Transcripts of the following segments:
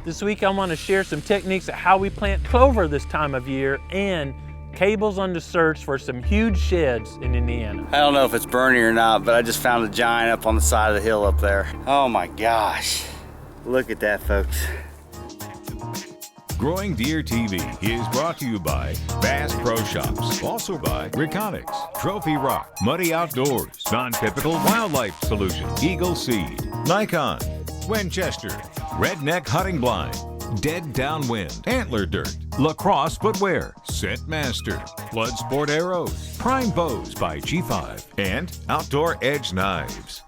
This week I want to share some techniques of how we plant clover this time of year and cables on the search for some huge sheds in Indiana. I don't know if it's burning or not, but I just found a giant up on the side of the hill up there. Oh my gosh. Look at that, folks. GrowingDeer.tv is brought to you by Bass Pro Shops, also by Reconics, Trophy Rock, Muddy Outdoors, Non-Typical Wildlife Solutions, Eagle Seed, Nikon, Winchester, Redneck Hunting Blind, Dead Downwind, Antler Dirt, Lacrosse Footwear, Scent Master, Blood Sport Arrows, Prime Bows by G5, and Outdoor Edge Knives.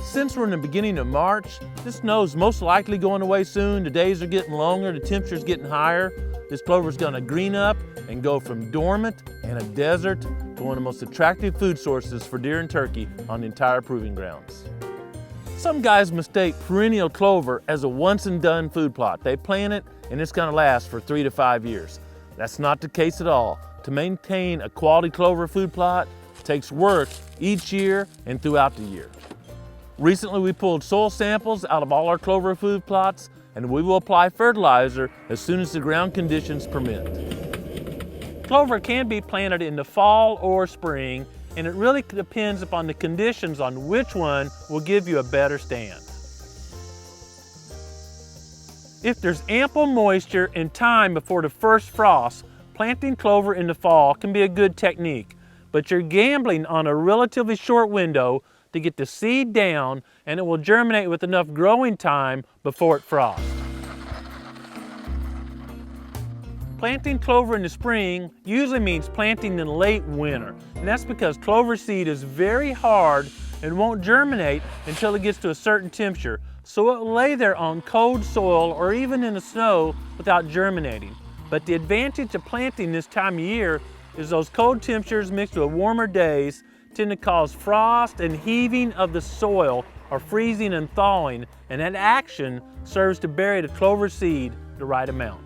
Since we're in the beginning of March, this snow's most likely going away soon. The days are getting longer, the temperature's getting higher. This clover's gonna green up and go from dormant and a desert to one of the most attractive food sources for deer and turkey on the entire proving grounds. Some guys mistake perennial clover as a once and done food plot. They plant it and it's gonna last for 3 to 5 years. That's not the case at all. To maintain a quality clover food plot takes work each year and throughout the year. Recently, we pulled soil samples out of all our clover food plots, and we will apply fertilizer as soon as the ground conditions permit. Clover can be planted in the fall or spring, and it really depends upon the conditions on which one will give you a better stand. If there's ample moisture and time before the first frost, planting clover in the fall can be a good technique, but you're gambling on a relatively short window to get the seed down, and it will germinate with enough growing time before it frosts. Planting clover in the spring usually means planting in late winter, and that's because clover seed is very hard and won't germinate until it gets to a certain temperature, so it will lay there on cold soil or even in the snow without germinating. But the advantage of planting this time of year is those cold temperatures mixed with warmer days tend to cause frost and heaving of the soil, or freezing and thawing, and that action serves to bury the clover seed the right amount.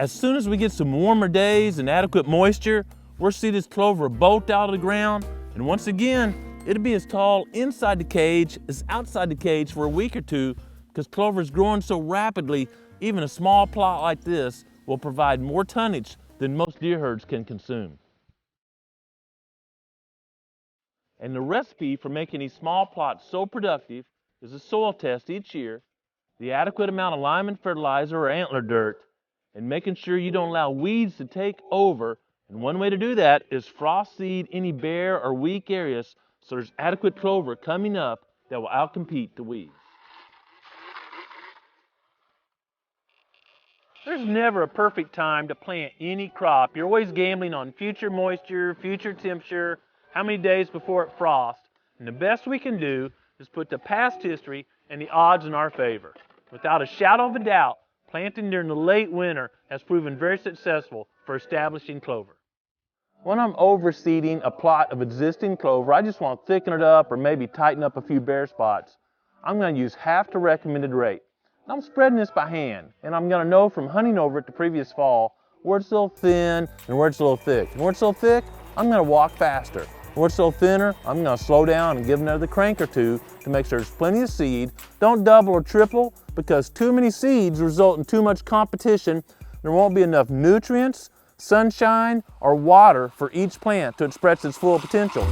As soon as we get some warmer days and adequate moisture, we'll see this clover bolt out of the ground, and once again, it'll be as tall inside the cage as outside the cage for a week or two, because clover is growing so rapidly, even a small plot like this will provide more tonnage than most deer herds can consume. And the recipe for making these small plots so productive is a soil test each year, the adequate amount of lime and fertilizer or antler dirt, and making sure you don't allow weeds to take over. And one way to do that is frost seed any bare or weak areas so there's adequate clover coming up that will outcompete the weeds. There's never a perfect time to plant any crop. You're always gambling on future moisture, future temperature, how many days before it frosts, and the best we can do is put the past history and the odds in our favor. Without a shadow of a doubt, planting during the late winter has proven very successful for establishing clover. When I'm overseeding a plot of existing clover, I just want to thicken it up or maybe tighten up a few bare spots. I'm going to use half the recommended rate. I'm spreading this by hand, and I'm going to know from hunting over it the previous fall where it's a little thin and where it's a little thick. And where it's a little thick, I'm going to walk faster. Where it's a little thinner, I'm going to slow down and give another crank or two to make sure there's plenty of seed. Don't double or triple, because too many seeds result in too much competition. There won't be enough nutrients, sunshine, or water for each plant to express its full potential.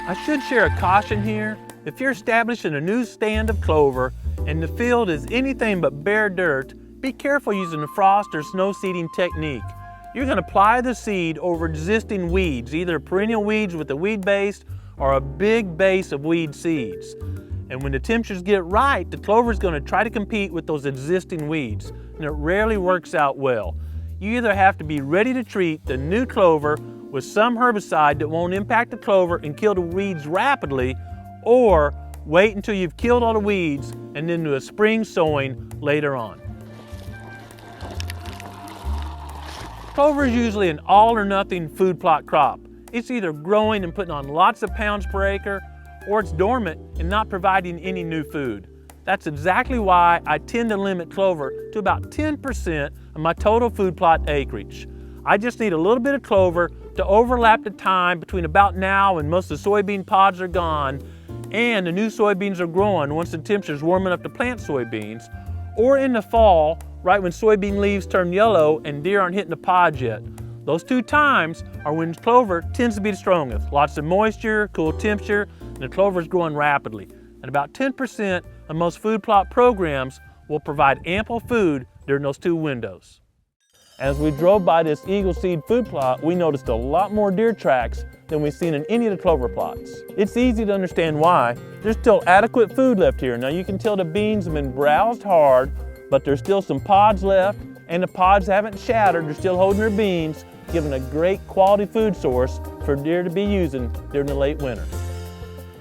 I should share a caution here. If you're establishing a new stand of clover and the field is anything but bare dirt, be careful using the frost or snow seeding technique. You're going to apply the seed over existing weeds, either perennial weeds with a weed base or a big base of weed seeds. And when the temperatures get right, the clover is going to try to compete with those existing weeds, and it rarely works out well. You either have to be ready to treat the new clover with some herbicide that won't impact the clover and kill the weeds rapidly, or wait until you've killed all the weeds and then do a spring sowing later on. Clover is usually an all or nothing food plot crop. It's either growing and putting on lots of pounds per acre, or it's dormant and not providing any new food. That's exactly why I tend to limit clover to about 10% of my total food plot acreage. I just need a little bit of clover to overlap the time between about now and most of the soybean pods are gone, and the new soybeans are growing once the temperature's warm enough to plant soybeans, or in the fall, right when soybean leaves turn yellow and deer aren't hitting the pods yet. Those two times are when clover tends to be the strongest. Lots of moisture, cool temperature, and the clover is growing rapidly. And about 10% of most food plot programs will provide ample food during those two windows. As we drove by this Eagle Seed food plot, we noticed a lot more deer tracks than we've seen in any of the clover plots. It's easy to understand why. There's still adequate food left here. Now you can tell the beans have been browsed hard, but there's still some pods left, and the pods haven't shattered. They're still holding their beans, giving a great quality food source for deer to be using during the late winter.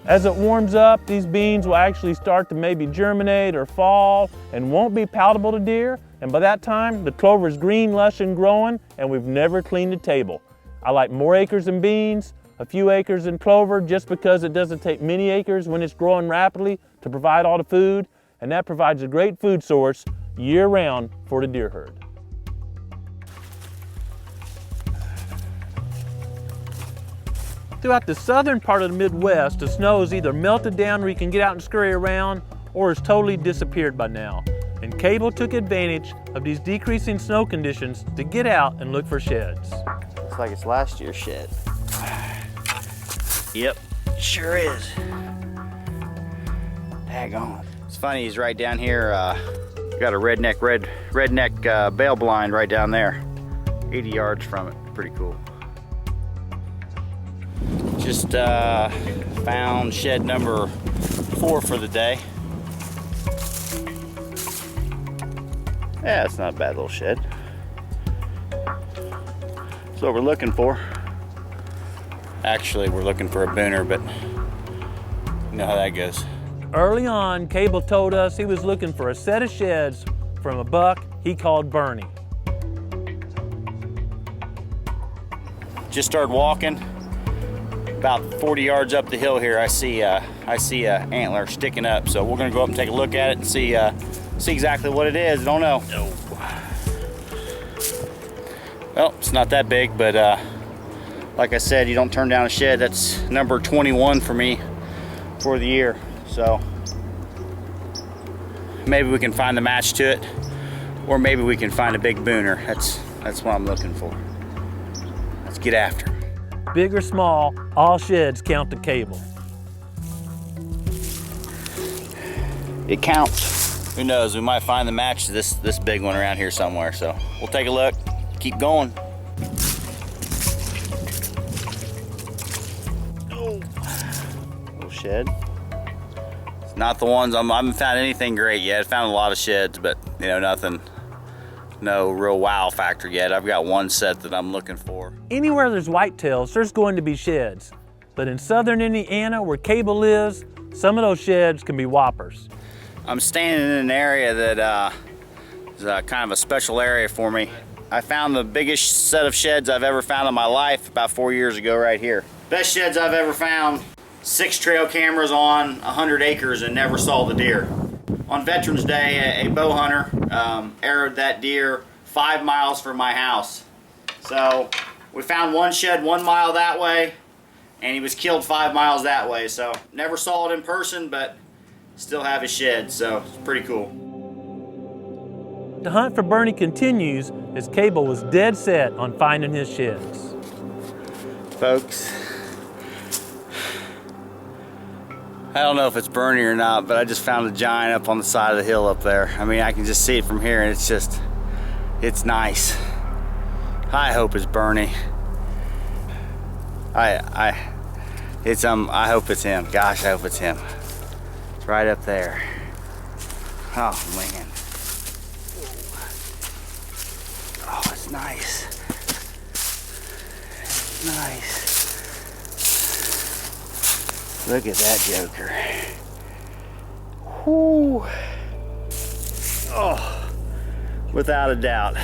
As it warms up, these beans will actually start to maybe germinate or fall and won't be palatable to deer. And by that time, the clover is green, lush, and growing, and we've never cleaned the table. I like more acres in beans, a few acres in clover, just because it doesn't take many acres when it's growing rapidly to provide all the food, and that provides a great food source year-round for the deer herd. Throughout the southern part of the Midwest, the snow is either melted down where you can get out and scurry around, or has totally disappeared by now. And Cable took advantage of these decreasing snow conditions to get out and look for sheds. Looks like it's last year's shed. Yep, sure is. Daggone. It's funny, he's right down here. Got a redneck bale blind right down there. 80 yards from it, pretty cool. Just found shed number 4 for the day. Yeah, it's not a bad little shed. That's what we're looking for. Actually, we're looking for a Booner, but you know how that goes. Early on, Cable told us he was looking for a set of sheds from a buck he called Bernie. Just started walking. About 40 yards up the hill here, I see a antler sticking up. So we're gonna go up and take a look at it and see exactly what it is. I don't know. No. Well, it's not that big, but like I said, you don't turn down a shed. That's number 21 for me for the year. So maybe we can find the match to it, or maybe we can find a big Booner. That's what I'm looking for. Let's get after it. Big or small, all sheds count to Cable. It counts. Who knows, we might find the match to this big one around here somewhere. So we'll take a look, keep going. Oh, little shed. It's not the ones, I haven't found anything great yet. I found a lot of sheds, but you know, nothing. No real wow factor yet. I've got one set that I'm looking for. Anywhere there's whitetails, there's going to be sheds. But in southern Indiana, where Cable lives, some of those sheds can be whoppers. I'm standing in an area that is kind of a special area for me. I found the biggest set of sheds I've ever found in my life about 4 years ago right here. Best sheds I've ever found. 6 trail cameras on 100 acres and never saw the deer. On Veterans Day, a bow hunter arrowed that deer 5 miles from my house. So we found one shed 1 mile that way, and he was killed 5 miles that way. So never saw it in person, but still have his shed, so it's pretty cool. The hunt for Bernie continues as Cable was dead set on finding his sheds. Folks, I don't know if it's Bernie or not, but I just found a giant up on the side of the hill up there. I mean, I can just see it from here, and it's nice. I hope it's Bernie. I hope it's him. Gosh, I hope it's him. It's right up there. Oh man. Oh, it's nice. Nice. Look at that joker. Whoo. Oh, without a doubt.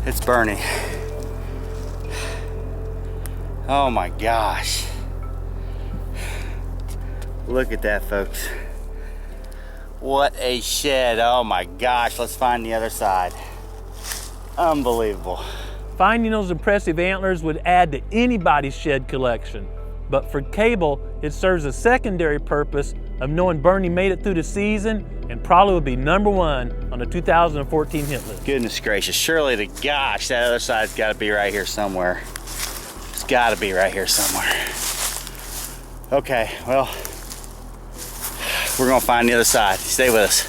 It's Bernie. Oh my gosh. Look at that, folks. What a shed. Oh my gosh. Let's find the other side. Unbelievable. Finding those impressive antlers would add to anybody's shed collection. But for Cable, it serves a secondary purpose of knowing Bernie made it through the season and probably will be #1 on the 2014 hit list. Goodness gracious, surely to gosh, that other side's got to be right here somewhere. It's got to be right here somewhere. Okay, well, we're gonna find the other side. Stay with us.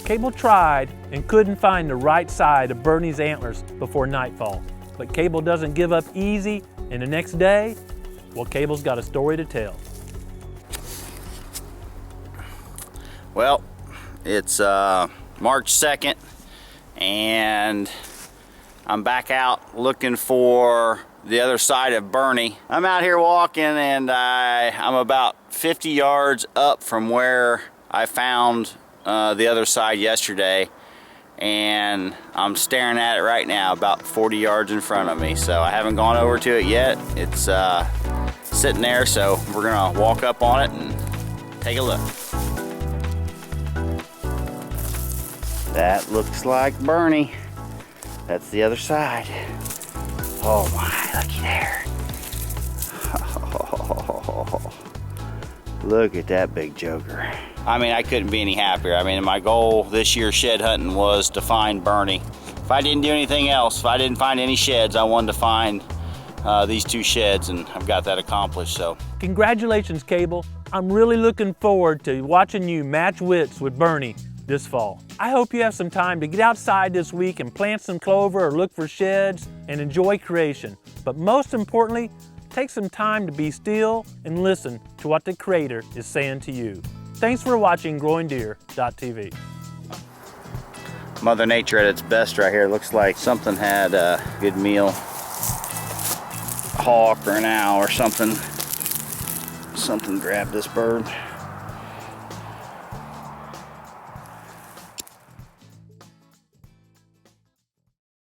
Cable tried and couldn't find the right side of Bernie's antlers before nightfall. But Cable doesn't give up easy, and the next day, well, Cable's got a story to tell. Well, it's March 2nd, and I'm back out looking for the other side of Bernie. I'm out here walking, and I'm about 50 yards up from where I found the other side yesterday, and I'm staring at it right now about 40 yards in front of me. So I haven't gone over to it yet. It's sitting there, so we're gonna walk up on it and take a look. That looks like Bernie. That's the other side. Oh my, looky there. Look at that big joker. I mean, I couldn't be any happier. I mean, my goal this year shed hunting was to find Bernie. If I didn't do anything else, if I didn't find any sheds, I wanted to find these 2 sheds, and I've got that accomplished, so. Congratulations, Cable. I'm really looking forward to watching you match wits with Bernie this fall. I hope you have some time to get outside this week and plant some clover or look for sheds and enjoy creation. But most importantly, take some time to be still and listen to what the Creator is saying to you. Thanks for watching GrowingDeer.tv. Mother Nature at its best right here. Looks like something had a good meal. A hawk or an owl or something. Something grabbed this bird.